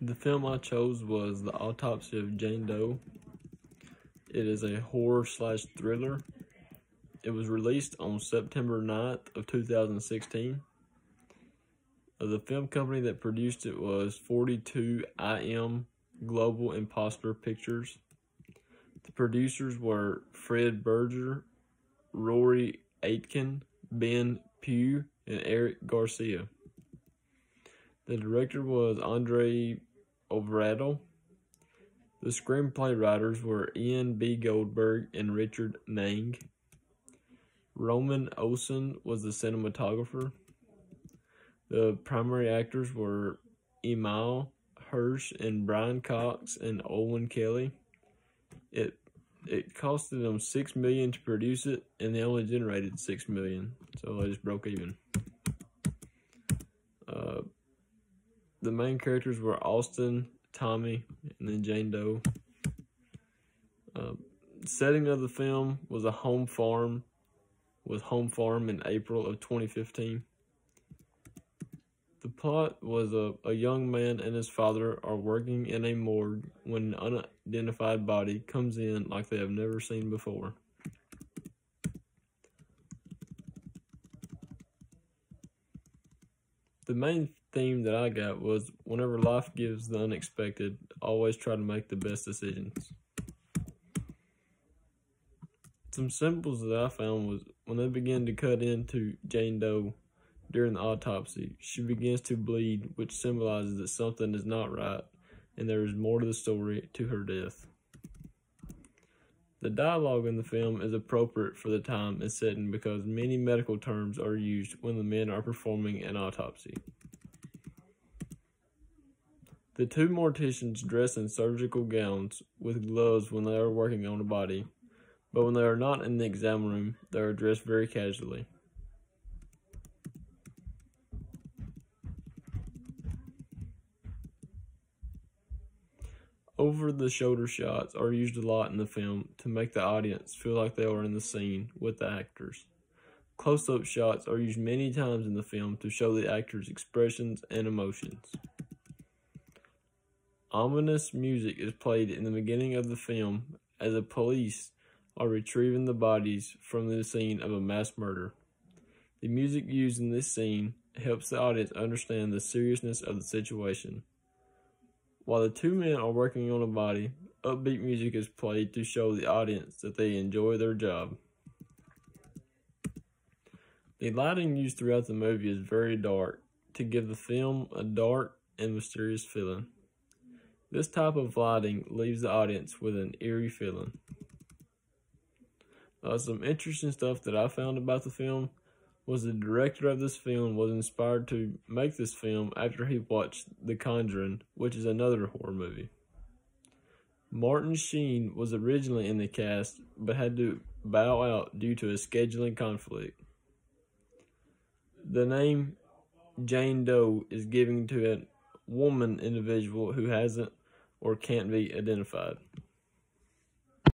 The film I chose was The Autopsy of Jane Doe. It is a horror/thriller. It was released on September 9th of 2016. The film company that produced it was 42 IM Global Imposter Pictures. The producers were Fred Berger, Rory Aitken, Ben Pugh, and Eric Garcia. The director was Andre Overado. The screenplay writers were Ian B. Goldberg and Richard Nang. Roman Olsen was the cinematographer. The primary actors were Emile Hirsch and Brian Cox and Owen Kelly. It costed them $6 million to produce it, and they only generated $6 million, so they just broke even. The main characters were Austin, Tommy, and then Jane Doe. The setting of the film was a home farm in April of 2015. The plot was a young man and his father are working in a morgue when an unidentified body comes in like they have never seen before. The main theme that I got was whenever life gives the unexpected, always try to make the best decisions. Some symbols that I found was when they begin to cut into Jane Doe during the autopsy, she begins to bleed, which symbolizes that something is not right and there is more to the story to her death. The dialogue in the film is appropriate for the time and setting because many medical terms are used when the men are performing an autopsy. The two morticians dress in surgical gowns with gloves when they are working on a body, but when they are not in the exam room, they are dressed very casually. Over-the-shoulder shots are used a lot in the film to make the audience feel like they are in the scene with the actors. Close-up shots are used many times in the film to show the actors' expressions and emotions. Ominous music is played in the beginning of the film as the police are retrieving the bodies from the scene of a mass murder. The music used in this scene helps the audience understand the seriousness of the situation. While the two men are working on a body, upbeat music is played to show the audience that they enjoy their job. The lighting used throughout the movie is very dark to give the film a dark and mysterious feeling. This type of lighting leaves the audience with an eerie feeling. Some interesting stuff that I found about the film was the director of this film was inspired to make this film after he watched The Conjuring, which is another horror movie. Martin Sheen was originally in the cast, but had to bow out due to a scheduling conflict. The name Jane Doe is given to a woman individual who hasn't or can't be identified.